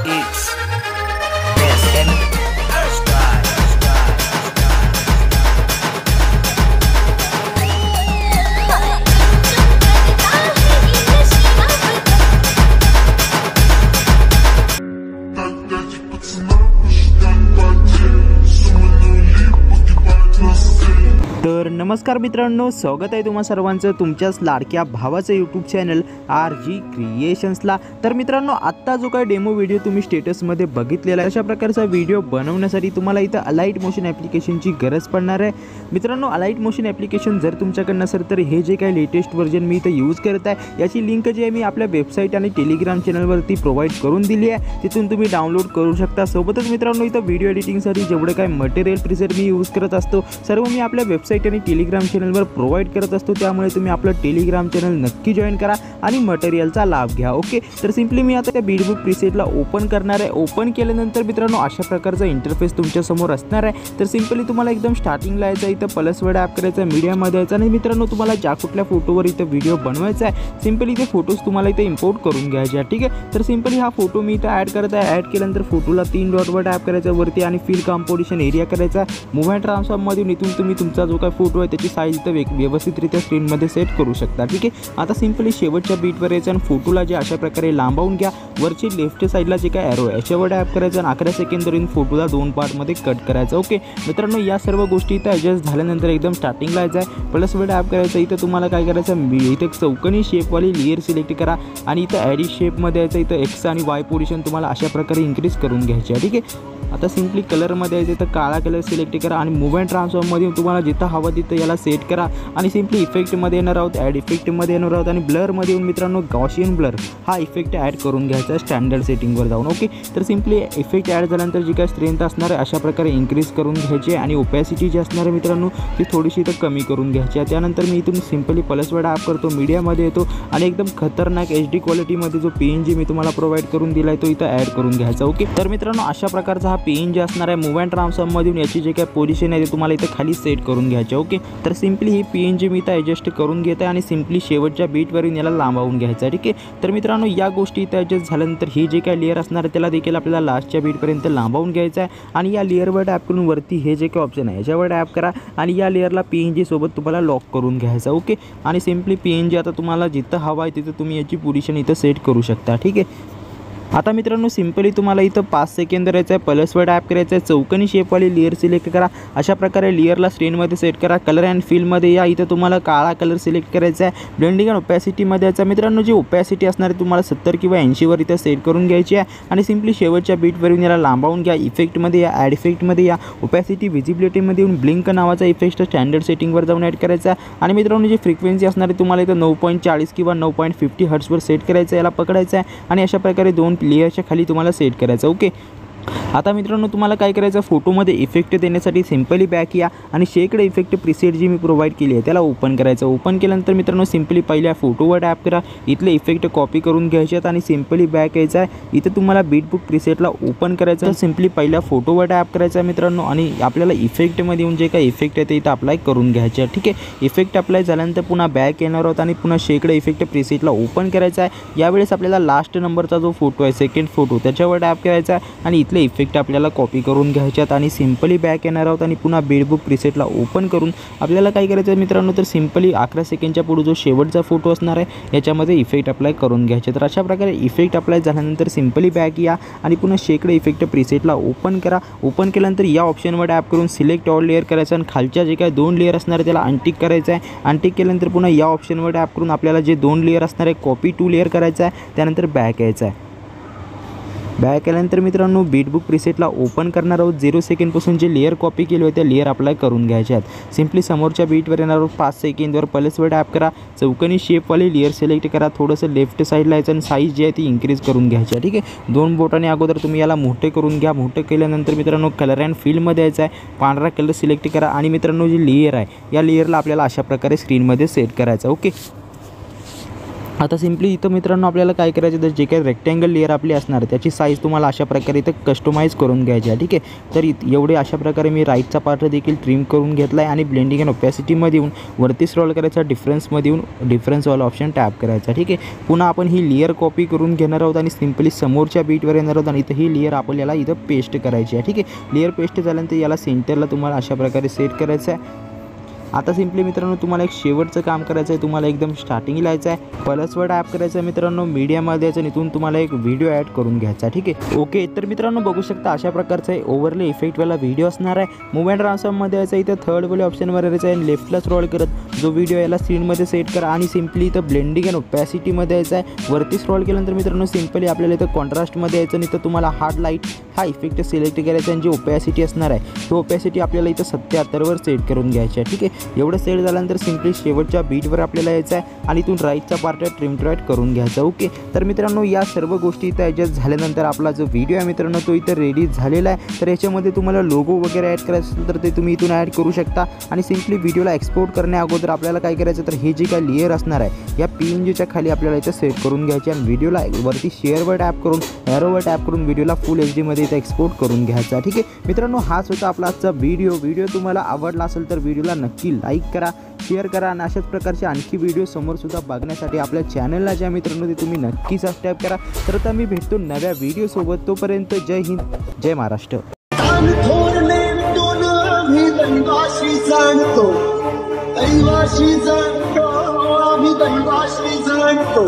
It's SM Sky. तर नमस्कार मित्रांनो, स्वागत आहे तुम्हा सर्वांचं तुमच्याच लाडक्या भावाचं यूट्यूब चॅनल RG क्रिएशन्सला। तर मित्रांनो, आत्ता जो काय डेमो व्हिडिओ तुम्ही स्टेटसमध्ये बघितलेला आहे, अशा प्रकारचा व्हिडिओ बनवण्यासाठी तुम्हाला इथं अलाइट मोशन ॲप्लिकेशनची गरज पडणार आहे। मित्रांनो, अलाइट मोशन ॲप्लिकेशन जर तुमच्याकडे नसेल तर हे जे काही लेटेस्ट व्हर्जन मी इथं यूज करत आहे, याची लिंक जी आहे मी आपल्या वेबसाईट आणि टेलिग्राम चॅनलवरती प्रोव्हाइड करून दिली आहे, तिथून तुम्ही डाउनलोड करू शकता। सोबतच मित्रांनो, इथं व्हिडिओ एडिटिंगसाठी जेवढं काय मटेरियल प्रीसेट मी यूज करत असतो, सर्व मी आपल्या वेबसाईट आणि टेलिग्राम चॅनलवर प्रोव्हाइड करत असतो। त्यामुळे तुम्ही आपलं टेलिग्राम चॅनल नक्की जॉईन करा आणि मटेरियलचा लाभ घ्या। ओके, तर सिंपली मी आता त्या बीटबुक प्रीसेटला ओपन करणार आहे। ओपन केल्यानंतर मित्रांनो, अशा प्रकारचा इंटरफेस तुमच्या समोर असणार आहे। तर सिंपली तुम्हाला एकदम स्टार्टिंगला यायचं, इथं प्लस वर्ड ॲप करायचा, मीडियामध्ये यायचं आणि मित्रांनो, तुम्हाला ज्या कुठल्या फोटोवर इथं व्हिडिओ बनवायचा आहे, सिंपली ते फोटोज तुम्हाला इथे इम्पोर्ट करून घ्यायचे। ठीक आहे, तर सिंपली हा फोटो मी इथं ॲड करत आहे। ॲड केल्यानंतर फोटोला 3 डॉटवर ॲप करायचा वरती आणि फिल कंपोजिशन एरिया करायचा। मूव्ह अँड ट्रान्सफॉर्ममधून इथून तुम्ही तुमचा जो काय फोटो आहे त्याची साईज तर व्यवस्थितरित्या स्क्रीनमध्ये सेट करू शकता। ठीक आहे, आता सिंपली शेवटच्या बीटवर यायचं आणि फोटोला जे अशा प्रकारे लांबवून घ्या। वरची लेफ्ट साईडला जे काय ॲरो आहे याच्यावर ॲप करायचं आणि 11 सेकंद धरून फोटोला 2 पार्टमध्ये कट करायचं। ओके मित्रांनो, या सर्व गोष्टी इथं ॲडजस्ट झाल्यानंतर एकदम स्टार्टिंगला यायचं आहे, प्लस वर्ड ॲप करायचं। इथं तुम्हाला काय करायचं, इथं एक चौकोनी शेपवाली लेअर सिलेक्ट करा आणि इथं ॲडी शेपमध्ये यायचं। इथं एक्स आणि वाय पोझिशन तुम्हाला अशा प्रकारे इन्क्रीज करून घ्यायची आहे। ठीक आहे, आता सिंपली कलरमध्ये यायचं, तर काळा कलर सिलेक्ट करा आणि मूव्ह अँड ट्रान्सफॉर्ममध्ये तुम्हाला जिथं हवं तिथं याला सेट करा आणि सिंपली इफेक्टमध्ये येणार आहोत, ॲड इफेक्टमध्ये येणार आहोत आणि ब्लरमध्ये येऊन मित्रांनो गॉसियन ब्लर हा इफेक्ट ॲड करून घ्यायचा आहे स्टँडर्ड सेटिंगवर जाऊन। ओके, तर सिंपली इफेक्ट ॲड झाल्यानंतर जी काय स्ट्रेंथ असणार आहे अशा प्रकारे इन्क्रीज करून घ्यायची आणि ओपॅसिटी जी असणार आहे मित्रांनो ती थोडीशी इथं कमी करून घ्यायची आहे। त्यानंतर मी इथून सिंपली प्लस वर्ड ॲप करतो, मीडियामध्ये येतो आणि एकदम खतरनाक HD क्वालिटीमध्ये जो PNG मी तुम्हाला प्रोव्हाइड करून दिला आहे तो इथं ॲड करून घ्यायचा। ओके, तर मित्रांनो, अशा प्रकारचा हा PNG असणार आहे। मूव्ह अँड ट्रान्सफॉर्ममधून याची जे काय पोझिशन आहे ते तुम्हाला इथं खाली सेट करून घ्यायचे। ओके, तर सिंपली ही PNG मी इथं ॲडजस्ट करून घेत आहे आणि सिंपली शेवटच्या बीटवरून याला लांबवून घ्यायचं आहे। ठीक आहे, तर मित्रांनो, या गोष्टी इथं ॲडजस्ट झाल्यानंतर ही जे काय लेअर असणार आहे त्याला देखील आपल्याला लास्टच्या बीटपर्यंत लांबवून घ्यायचं आहे आणि या लेअरवर ॲप करून वरती हे जे काय ऑप्शन आहे याच्यावर ॲप करा आणि या लेअरला PNG सोबत तुम्हाला लॉक करून घ्यायचं। ओके, आणि सिंपली PNG आता तुम्हाला जिथं हवा आहे तिथं तुम्ही याची पोझिशन इथं सेट करू शकता। ठीक आहे, आता मित्रांनो, सिंपली तुम्हाला इथं 5 सेकंद राहायचं आहे, प्लस वर्ड ॲप करायचं आहे, चौकोनी शेपवाली लेअर सिलेक्ट करा, अशा प्रकारे लेअरला स्क्रीनमध्ये सेट करा। कलर अँड फिलमध्ये या, इथं तुम्हाला काळा कलर सिलेक्ट करायचा आहे। ब्लेंडिंग अँड ओपॅसिटीमध्ये यायचं मित्रांनो, जी ओपॅसिटी असणार आहे तुम्हाला 70 किंवा 80वर इथं सेट करून घ्यायची आहे आणि सिंपली शेवटच्या बीटवरून याला लांबवून घ्या। इफेक्टमध्ये या, ॲड इफेक्टमध्ये या, ओपॅसिटी व्हिजिबिलिटीमध्ये येऊन ब्लिंक नावाचा इफेक्ट स्टँडर्ड सेटिंगवर जाऊन ॲड करायचा आणि मित्रांनो, जी फ्रिक्वेन्सी असणार आहे तुम्हाला इथं 9.40 किंवा 9.50 हर्ट्जवर सेट करायचं, याला पकडायचं आहे आणि अशा प्रकारे 2 लेअरच्या खाली तुम्हाला सेट करायचं। ओके, आता मित्रांनो, तुम्हाला काय करायचं, फोटोमध्ये इफेक्ट देण्यासाठी सिंपली बॅक या आणि शेकडे इफेक्ट प्रीसेट जी मी प्रोव्हाइड केली आहे त्याला ओपन करायचं। ओपन केल्यानंतर मित्रांनो, सिंपली पहिल्या फोटोवर ॲप करा, इथले इफेक्ट कॉपी करून घ्यायचे आहेत आणि सिंपली बॅक यायचं आहे। इथं तुम्हाला बीटबुक प्रीसेटला ओपन करायचं आहे, सिंपली पहिल्या फोटोवर ॲप करायचा आहे मित्रांनो आणि आपल्याला इफेक्टमध्ये येऊन जे काही इफेक्ट आहे ते इथं अप्लाय करून घ्यायचे आहे। ठीक आहे, इफेक्ट अप्लाय झाल्यानंतर पुन्हा बॅक येणार आहोत आणि पुन्हा शेकडे इफेक्ट प्रीसेटला ओपन करायचा आहे। यावेळेस आपल्याला लास्ट नंबरचा जो फोटो आहे, सेकंड फोटो, त्याच्यावर ॲप करायचा आहे आणि इथले इफेक्ट आपल्याला कॉपी करून घ्यायच्यात आणि सिंपली बॅक येणार आहोत आणि पुन्हा बीटबुक प्रीसेटला ओपन करून आपल्याला काय करायचं आहे मित्रांनो, तर सिंपली 11 सेकंडच्या पुढे जो शेवटचा फोटो असणार आहे याच्यामध्ये इफेक्ट अप्लाय करून घ्यायचे। तर अशा प्रकारे इफेक्ट अप्लाय झाल्यानंतर सिंपली बॅक या आणि पुन्हा शेकडे इफेक्ट प्रीसेटला ओपन करा। ओपन केल्यानंतर या ऑप्शनवर ॲप करून सिलेक्ट ऑल लेअर करायचं आणि खालच्या जे काही 2 लेअर असणार आहे त्याला अनटिक करायचं आहे। अनटिक केल्यानंतर पुन्हा या ऑप्शनवर ॲप करून आपल्याला जे 2 लेअर असणार आहे कॉपी 2 लेअर करायचं आहे, त्यानंतर बॅक यायचं आहे। बॅक आल्यानंतर मित्रांनो, बीटबुक प्रीसेटला ओपन करणार आहोत। 0 सेकंडपासून जे लेअर कॉपी केले होते त्या लेअर अप्लाय करून घ्यायचे आहेत। सिंपली समोरच्या बीटवर येणार आहोत, 5 सेकंदवर प्लस वर्ड ॲप करा, चौकोनी शेपवाली लेअर सिलेक्ट करा, थोडंसं लेफ्ट साईडला यायचं आणि साईज जी आहे ती इन्क्रीज करून घ्यायची आहे। ठीक आहे, 2 बोटाने अगोदर तुम्ही याला मोठे करून घ्या। मोठे केल्यानंतर मित्रांनो, कलर अँड फिलमध्ये यायचं आहे, पांढरा कलर सिलेक्ट करा आणि मित्रांनो, जी लेअर आहे या लेअरला आपल्याला अशा प्रकारे स्क्रीनमध्ये सेट करायचं। ओके, आता सिम्पली इथं मित्रांनो आपल्याला काय करायचं, तर जे काही रेक्टँगल लेअर आपली असणार त्याची साईज तुम्हाला अशा प्रकारे इथं कस्टमाइज करून घ्यायची आहे, ठीक आहे. तर एवढे अशा प्रकारे मी राईटचा पार्ट देखील ट्रिम करून घेतला आहे आणि ब्लेंडिंग अँड ओपॅसिटीमध्ये येऊन वरती स्क्रॉल करायचा, डिफरन्समध्ये येऊन डिफरन्सवाला ऑप्शन टॅप करायचा, ठीक आहे. पुन्हा आपण ही लेअर कॉपी करून घेणार आहोत आणि सिम्पली समोरच्या बीटवर येणार आहोत आणि इथं ही लेअर आपल्याला इथं पेस्ट करायची आहे, ठीक आहे. लेअर पेस्ट झाल्यानंतर याला सेंटरला तुम्हाला अशा प्रकारे सेट करायचं आहे. आता सिम्पली मित्रांनो तुम्हाला एक शेवटचं काम करायचं आहे, तुम्हाला एकदम स्टार्टिंगला यायचं आहे, प्लसवर टॅप करायचं आहे मित्रांनो, मीडियामध्ये यायचं, इथून तुम्हाला एक व्हिडिओ ॲड करून घ्यायचा, ठीक आहे. ओके, तर मित्रांनो बघू शकता अशा प्रकारचा ओव्हरले इफेक्टवाला व्हिडिओ असणार आहे. मूव्हमेंट ट्रान्सफॉर्ममध्ये यायचं, इथं थर्ड वाले ऑप्शनवर यायचं आहे, लेफ्टला स्क्रॉल करत जो व्हिडिओ याला स्क्रीनमध्ये सेट करा आणि सिम्पली इथं ब्लेंडिंग अँड ओपॅसिटीमध्ये यायचं आहे. वरती स्क्रॉल केल्यानंतर मित्रांनो सिम्पली आपल्याला इथं कॉन्ट्रास्टमध्ये यायचं आणि इथं तुम्हाला हार्ड लाईट हा इफेक्ट सिलेक्ट करायचा आणि जी ओपॅसिटी असणार आहे तो ओपॅसिटी आपल्याला इथं 77वर सेट करून घ्यायची आहे, ठीक आहे. एवढं सेट झाल्यानंतर सिम्पली शेवटच्या बीटवर आपल्याला यायचं आहे आणि इथून राईटचा पार्ट ट्रिम टू राईट करून घ्यायचा. ओके, तर मित्रांनो या सर्व गोष्टी इथं ॲडजस्ट झाल्यानंतर आपला जो व्हिडिओ आहे मित्रांनो तो इथं रेडी झालेला आहे. तर याच्यामध्ये तुम्हाला लोगो वगैरे ॲड करायचं असेल तर ते तुम्ही इथून ॲड करू शकता आणि सिम्पली व्हिडिओला एक्सपोर्ट करण्या अगोदर आपल्याला काय करायचं, तर हे जे काय लेअर असणार आहे या PNGच्या खाली आपल्याला इथं सेट करून घ्यायचे आणि व्हिडिओला वरती शेअरवर टॅप करून ॲरोवर टॅप करून व्हिडिओला फुल HD मध्ये इथं एक्सपोर्ट करून घ्यायचा, ठीक आहे. मित्रांनो हाच होता आपला आजचा व्हिडिओ तुम्हाला आवडला असेल तर व्हिडिओला नक्की लाईक करा, शेअर करा आणि अशाच प्रकारचे आणखी व्हिडिओ समोरसुद्धा बघण्यासाठी आपल्या चॅनलला ज्या मित्रांनो ते तुम्ही नक्की सबस्क्राईब करा. तर आता मी भेटतो नव्या व्हिडिओसोबत, तोपर्यंत जय हिंद, जय महाराष्ट्र. दैवाशी जाणतो, आम्ही दैवाशी जाणतो.